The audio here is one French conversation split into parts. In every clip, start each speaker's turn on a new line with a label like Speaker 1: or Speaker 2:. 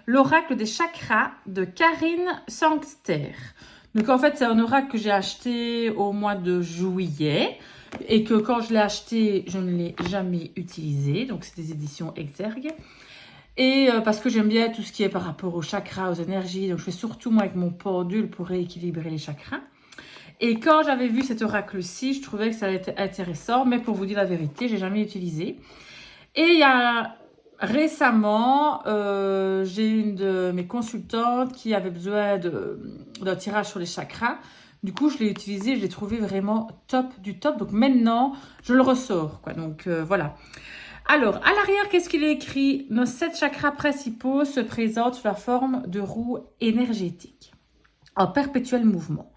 Speaker 1: l'oracle des chakras de Karine Sangster. Donc en fait, c'est un oracle que j'ai acheté au mois de juillet et que quand je l'ai acheté, je ne l'ai jamais utilisé. Donc c'est des éditions Exergue. Et parce que j'aime bien tout ce qui est par rapport aux chakras, aux énergies. Donc je fais surtout moi avec mon pendule pour rééquilibrer les chakras. Et quand j'avais vu cet oracle-ci, je trouvais que ça allait être intéressant. Mais pour vous dire la vérité, j'ai jamais utilisé. Et il y a récemment, j'ai une de mes consultantes qui avait besoin d'un tirage sur les chakras. Du coup, je l'ai utilisé, je l'ai trouvé vraiment top du top. Donc maintenant, je le ressors, quoi. Donc voilà. Alors, à l'arrière, qu'est-ce qu'il est écrit? Nos 7 chakras principaux se présentent sous la forme de roues énergétiques, en perpétuel mouvement.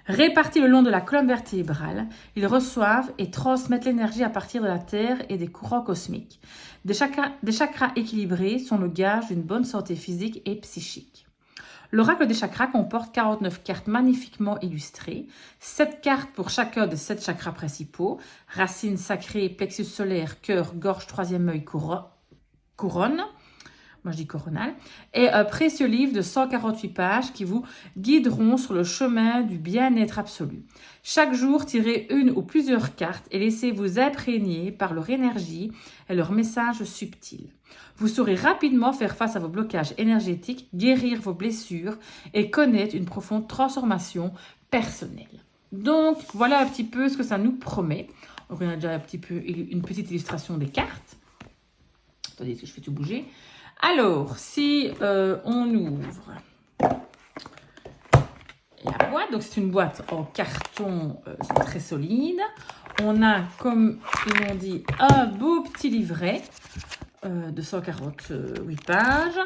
Speaker 1: Répartis le long de la colonne vertébrale, ils reçoivent et transmettent l'énergie à partir de la Terre et des courants cosmiques. Des chakras équilibrés sont le gage d'une bonne santé physique et psychique. L'oracle des chakras comporte 49 cartes magnifiquement illustrées, 7 cartes pour chacun des 7 chakras principaux, racines sacrées, plexus solaire, cœur, gorge, troisième œil, couronne. Moi je dis coronal, et un précieux livre de 148 pages qui vous guideront sur le chemin du bien-être absolu. Chaque jour, tirez une ou plusieurs cartes et laissez-vous imprégner par leur énergie et leurs messages subtils. Vous saurez rapidement faire face à vos blocages énergétiques, guérir vos blessures et connaître une profonde transformation personnelle. Donc, voilà un petit peu ce que ça nous promet. Donc, on a déjà une petite illustration des cartes. Attendez, je fais tout bouger. Alors, si on ouvre la boîte, donc c'est une boîte en carton très solide. On a, comme ils m'ont dit, un beau petit livret de 148 pages.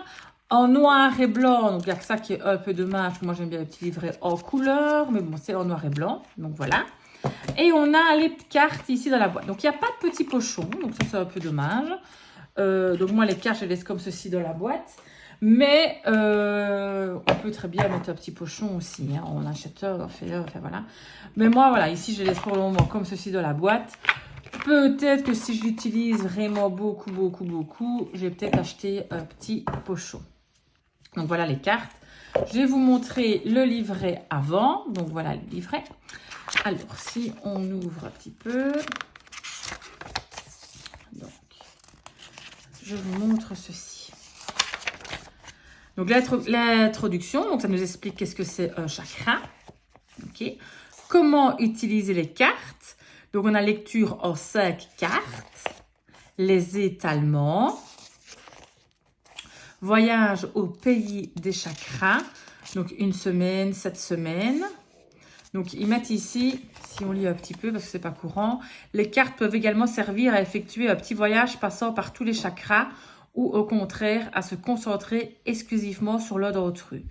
Speaker 1: En noir et blanc, donc il y a que ça qui est un peu dommage. Moi, j'aime bien les petits livrets en couleur, mais bon, c'est en noir et blanc. Donc voilà. Et on a les cartes ici dans la boîte. Donc, il n'y a pas de petit pochon, donc ça, c'est un peu dommage. Donc moi les cartes je les laisse comme ceci dans la boîte, mais on peut très bien mettre un petit pochon aussi, hein. On achète un, on fait un, enfin voilà. Mais moi voilà, ici je les laisse pour le moment comme ceci dans la boîte. Peut-être que si je l'utilise vraiment beaucoup, je vais peut-être acheter un petit pochon. Donc voilà les cartes. Je vais vous montrer le livret avant, donc voilà le livret. Alors si on ouvre un petit peu... Je vous montre ceci. Donc l'introduction, donc ça nous explique qu'est-ce que c'est un chakra. Okay. Comment utiliser les cartes. Donc on a lecture en 5 cartes. Les étalements. Voyage au pays des chakras. Donc 1 semaine, 7 semaines. Donc ils mettent ici, si on lit un petit peu parce que c'est pas courant, les cartes peuvent également servir à effectuer un petit voyage passant par tous les chakras ou au contraire à se concentrer exclusivement sur l'un d'entre eux.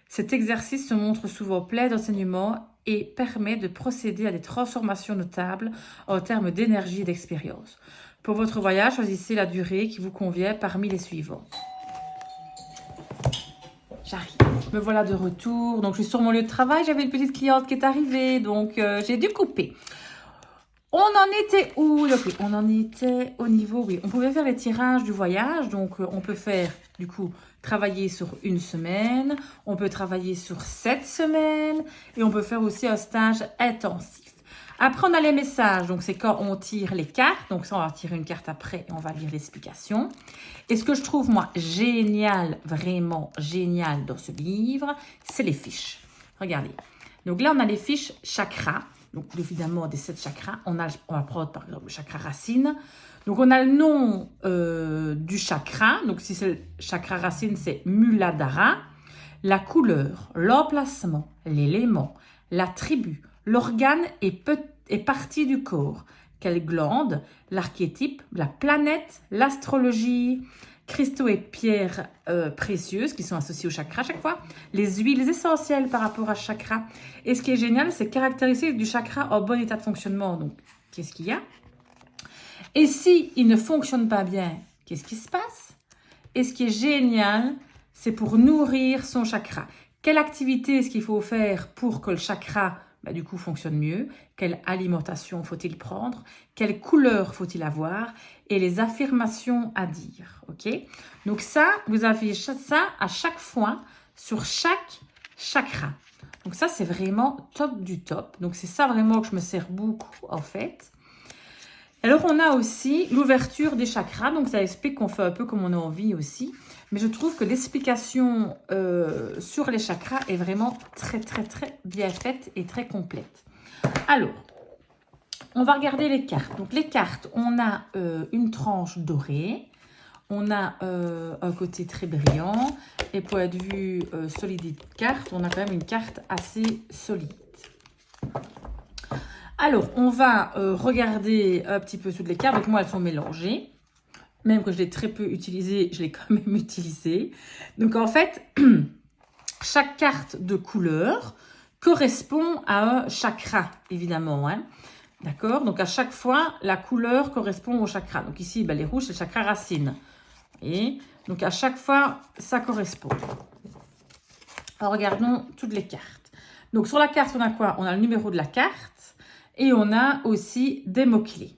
Speaker 1: Cet exercice se montre souvent plein d'enseignements et permet de procéder à des transformations notables en termes d'énergie et d'expérience. Pour votre voyage, choisissez la durée qui vous convient parmi les suivants. J'arrive. Me voilà de retour. Donc, je suis sur mon lieu de travail. J'avais une petite cliente qui est arrivée. Donc, j'ai dû couper. On en était où? Donc, oui, on en était au niveau... Oui, on pouvait faire les tirages du voyage. Donc, on peut faire, du coup, travailler sur 1 semaine. On peut travailler sur 7 semaines. Et on peut faire aussi un stage intensif. Après, on a les messages. Donc, c'est quand on tire les cartes. Donc, ça, on va tirer une carte après et on va lire l'explication. Et ce que je trouve, moi, génial, vraiment génial dans ce livre, c'est les fiches. Regardez. Donc, là, on a les fiches chakras. Donc, évidemment, des 7 chakras. On va prendre, par exemple, le chakra racine. Donc, on a le nom du chakra. Donc, si c'est le chakra racine, c'est Muladhara. La couleur, l'emplacement, l'élément, la tribu, l'organe et partie du corps. Quelle glande, l'archétype, la planète, l'astrologie, cristaux et pierres précieuses qui sont associés au chakra à chaque fois, les huiles essentielles par rapport à chakra. Et ce qui est génial, c'est caractéristiques du chakra en bon état de fonctionnement. Donc, qu'est-ce qu'il y a? Et si il ne fonctionne pas bien, qu'est-ce qui se passe? Et ce qui est génial, c'est pour nourrir son chakra. Quelle activité est-ce qu'il faut faire pour que le chakra bah, du coup, fonctionne mieux. Quelle alimentation faut-il prendre? Quelle couleur faut-il avoir? Et les affirmations à dire, ok? Donc ça, vous avez ça à chaque fois sur chaque chakra. Donc ça, c'est vraiment top du top. Donc c'est ça vraiment que je me sers beaucoup, en fait. Alors, on a aussi l'ouverture des chakras. Donc, ça explique qu'on fait un peu comme on a envie aussi. Mais je trouve que l'explication sur les chakras est vraiment très, très, très bien faite et très complète. Alors, on va regarder les cartes. Donc, les cartes, on a une tranche dorée. On a un côté très brillant. Et point de vue solidité de carte, on a quand même une carte assez solide. Alors, on va regarder un petit peu toutes les cartes. Donc, moi, elles sont mélangées. Même que je l'ai très peu utilisée, je l'ai quand même utilisée. Donc, en fait, chaque carte de couleur correspond à un chakra, évidemment. Hein. D'accord? Donc, à chaque fois, la couleur correspond au chakra. Donc, ici, ben, les rouges, c'est le chakra racine. Et donc, à chaque fois, ça correspond. Alors, regardons toutes les cartes. Donc, sur la carte, on a quoi? On a le numéro de la carte. Et on a aussi des mots-clés.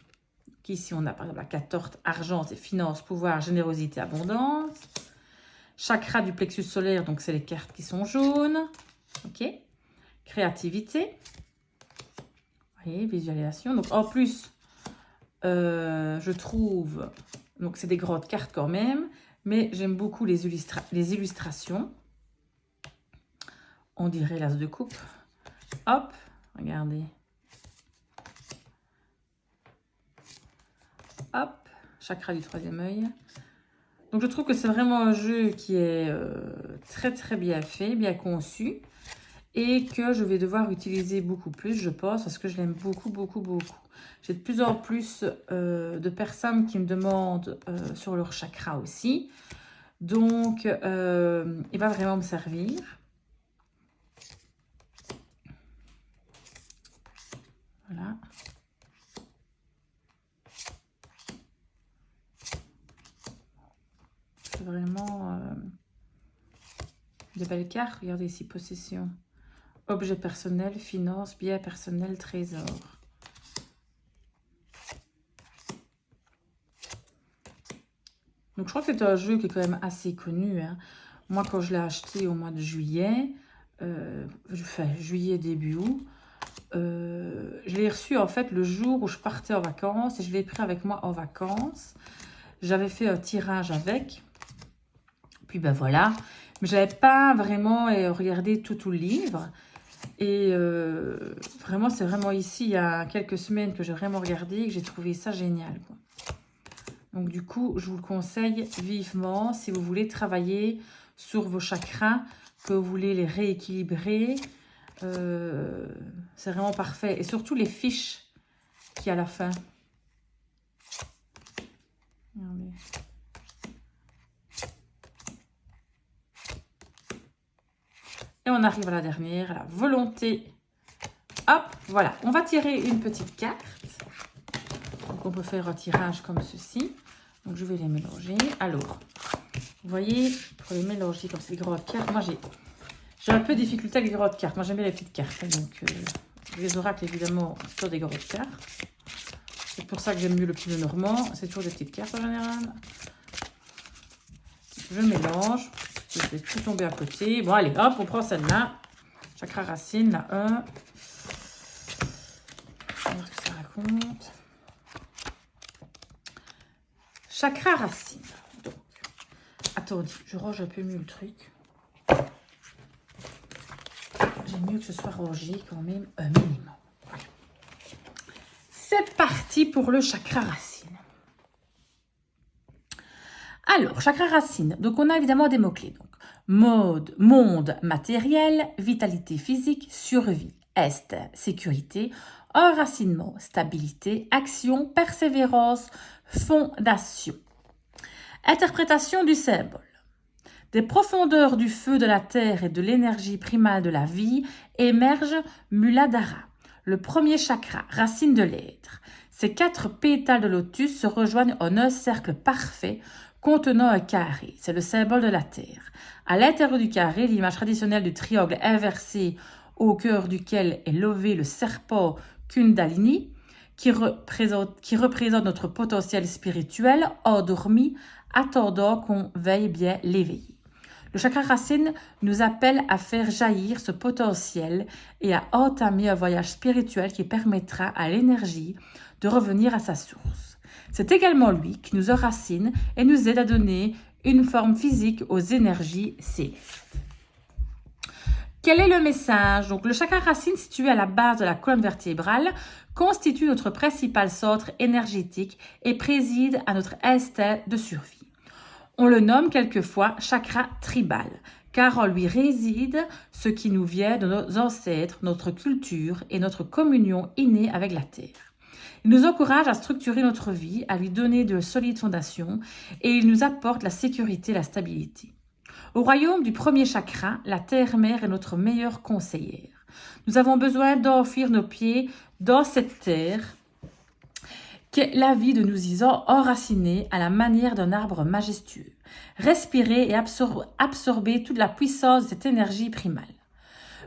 Speaker 1: Ici, on a par exemple la 14, argent, c'est finance, pouvoir, générosité, abondance. Chakra du plexus solaire, donc c'est les cartes qui sont jaunes. Ok. Créativité. Vous voyez, visualisation. Donc en plus, je trouve, donc c'est des grandes cartes quand même, mais j'aime beaucoup les illustrations. On dirait l'as de coupe. Hop, regardez. Hop, chakra du troisième œil. Donc, je trouve que c'est vraiment un jeu qui est très, très bien fait, bien conçu. Et que je vais devoir utiliser beaucoup plus, je pense, parce que je l'aime beaucoup, beaucoup, beaucoup. J'ai de plus en plus de personnes qui me demandent sur leur chakra aussi. Donc, il va vraiment me servir. Voilà. C'est vraiment des belles cartes. Regardez ici, possession. Objet personnel, finance, bien personnel, trésor. Donc, je crois que c'est un jeu qui est quand même assez connu. Hein. Moi, quand je l'ai acheté au mois de juillet, juillet, début août, je l'ai reçu en fait le jour où je partais en vacances et je l'ai pris avec moi en vacances. J'avais fait un tirage avec. Puis ben voilà. Mais je n'avais pas vraiment regardé tout le livre. Et vraiment, c'est vraiment ici, il y a quelques semaines que j'ai vraiment regardé et que j'ai trouvé ça génial. Quoi. Donc du coup, je vous le conseille vivement si vous voulez travailler sur vos chakras, que vous voulez les rééquilibrer. C'est vraiment parfait. Et surtout les fiches qu'il y a à la fin. Regardez. Et on arrive à la dernière, la volonté. Hop, voilà. On va tirer une petite carte. Donc, on peut faire un tirage comme ceci. Donc, je vais les mélanger. Alors, vous voyez, pour les mélanger comme c'est des grandes cartes, moi, j'ai un peu de difficulté avec les grandes cartes. Moi, j'aime bien les petites cartes. Donc, les oracles, évidemment, c'est toujours des grandes cartes. C'est pour ça que j'aime mieux le petit normand. C'est toujours des petites cartes en général. Je mélange. Je vais tout tomber à côté. Bon, allez, hop, on prend celle-là. Chakra racine, la 1. On va voir ce que ça raconte. Chakra racine. Donc, attendez, je range un peu mieux le truc. J'aime mieux que ce soit rangé quand même un minimum. Voilà. C'est parti pour le chakra racine. Alors, chakra racine. Donc, on a évidemment des mots-clés. Donc, monde matériel, vitalité physique, survie, est, sécurité, enracinement, stabilité, action, persévérance, fondation. Interprétation du symbole. Des profondeurs du feu de la terre et de l'énergie primale de la vie émerge Muladhara, le premier chakra, racine de l'être. Ces 4 pétales de lotus se rejoignent en un cercle parfait contenant un carré. C'est le symbole de la terre. À l'intérieur du carré, l'image traditionnelle du triangle inversé au cœur duquel est levé le serpent Kundalini, qui représente notre potentiel spirituel endormi, attendant qu'on veille bien l'éveiller. Le chakra racine nous appelle à faire jaillir ce potentiel et à entamer un voyage spirituel qui permettra à l'énergie de revenir à sa source. C'est également lui qui nous enracine et nous aide à donner une forme physique aux énergies célestes. Quel est le message? Donc, le chakra racine situé à la base de la colonne vertébrale constitue notre principal centre énergétique et préside à notre instinct de survie. On le nomme quelquefois chakra tribal, car en lui réside ce qui nous vient de nos ancêtres, notre culture et notre communion innée avec la Terre. Il nous encourage à structurer notre vie, à lui donner de solides fondations et il nous apporte la sécurité et la stabilité. Au royaume du premier chakra, la terre-mère est notre meilleure conseillère. Nous avons besoin d'enfuir nos pieds dans cette terre qu'est la vie de nous y enraciner à la manière d'un arbre majestueux. Respirez et absorbez toute la puissance de cette énergie primale.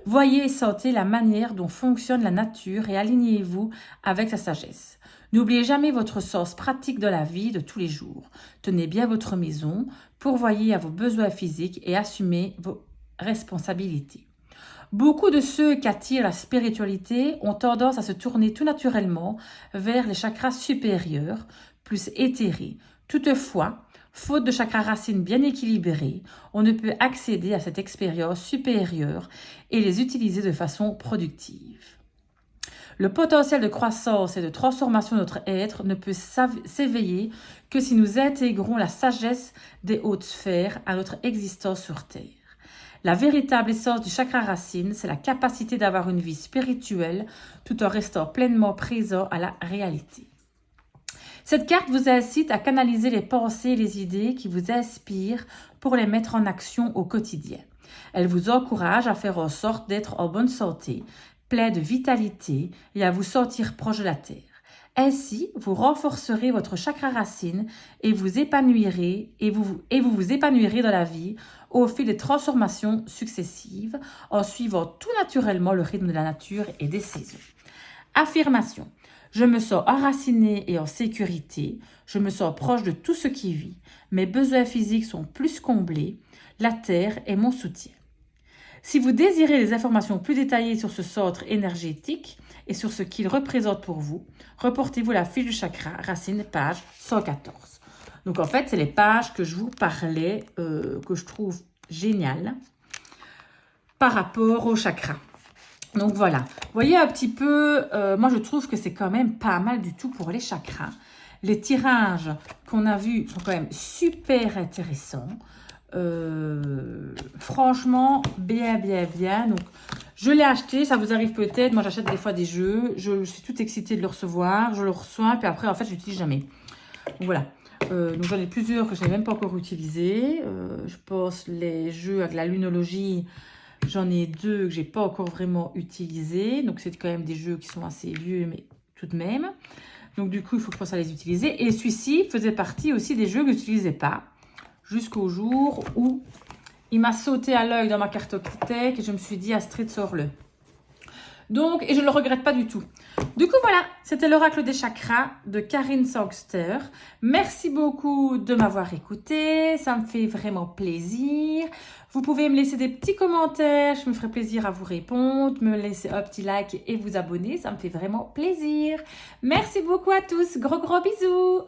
Speaker 1: Voyez et sentez la manière dont fonctionne la nature et alignez-vous avec sa sagesse. N'oubliez jamais votre sens pratique de la vie de tous les jours. Tenez bien votre maison, pourvoyez à vos besoins physiques et assumez vos responsabilités. Beaucoup de ceux qui attirent la spiritualité ont tendance à se tourner tout naturellement vers les chakras supérieurs, plus éthérés. Toutefois, faute de chakras racines bien équilibrés, on ne peut accéder à cette expérience supérieure et les utiliser de façon productive. Le potentiel de croissance et de transformation de notre être ne peut s'éveiller que si nous intégrons la sagesse des hautes sphères à notre existence sur Terre. La véritable essence du chakra racine, c'est la capacité d'avoir une vie spirituelle tout en restant pleinement présent à la réalité. Cette carte vous incite à canaliser les pensées et les idées qui vous inspirent pour les mettre en action au quotidien. Elle vous encourage à faire en sorte d'être en bonne santé, plein de vitalité et à vous sentir proche de la Terre. Ainsi, vous renforcerez votre chakra racine et vous épanouirez vous épanouirez dans la vie au fil des transformations successives en suivant tout naturellement le rythme de la nature et des saisons. Affirmation. Je me sens enracinée et en sécurité. Je me sens proche de tout ce qui vit. Mes besoins physiques sont plus comblés. La Terre est mon soutien. Si vous désirez des informations plus détaillées sur ce centre énergétique et sur ce qu'il représente pour vous, reportez-vous la fiche du chakra racine, page 114. Donc en fait, c'est les pages que je vous parlais, que je trouve géniales par rapport au chakra. Donc voilà, vous voyez un petit peu, moi je trouve que c'est quand même pas mal du tout pour les chakras. Les tirages qu'on a vus sont quand même super intéressants. Franchement, bien. Donc, je l'ai acheté, ça vous arrive peut-être. Moi, j'achète des fois des jeux. Je suis toute excitée de le recevoir. Je le reçois, puis après, en fait, je l'utilise jamais. Donc, voilà. Donc, j'en ai plusieurs que je n'ai même pas encore utilisés. Je pense les jeux avec la lunologie. J'en ai 2 que j'ai pas encore vraiment utilisés. Donc, c'est quand même des jeux qui sont assez vieux, mais tout de même. Donc, du coup, il faut que je pense à les utiliser. Et celui-ci faisait partie aussi des jeux que je n'utilisais pas. Jusqu'au jour où il m'a sauté à l'œil dans ma cartothèque et je me suis dit, Astrid, sors-le. Donc, et je ne le regrette pas du tout. Du coup, voilà, c'était l'oracle des chakras de Karine Sangster. Merci beaucoup de m'avoir écouté. Ça me fait vraiment plaisir. Vous pouvez me laisser des petits commentaires. Je me ferai plaisir à vous répondre. Me laisser un petit like et vous abonner. Ça me fait vraiment plaisir. Merci beaucoup à tous. Gros bisous.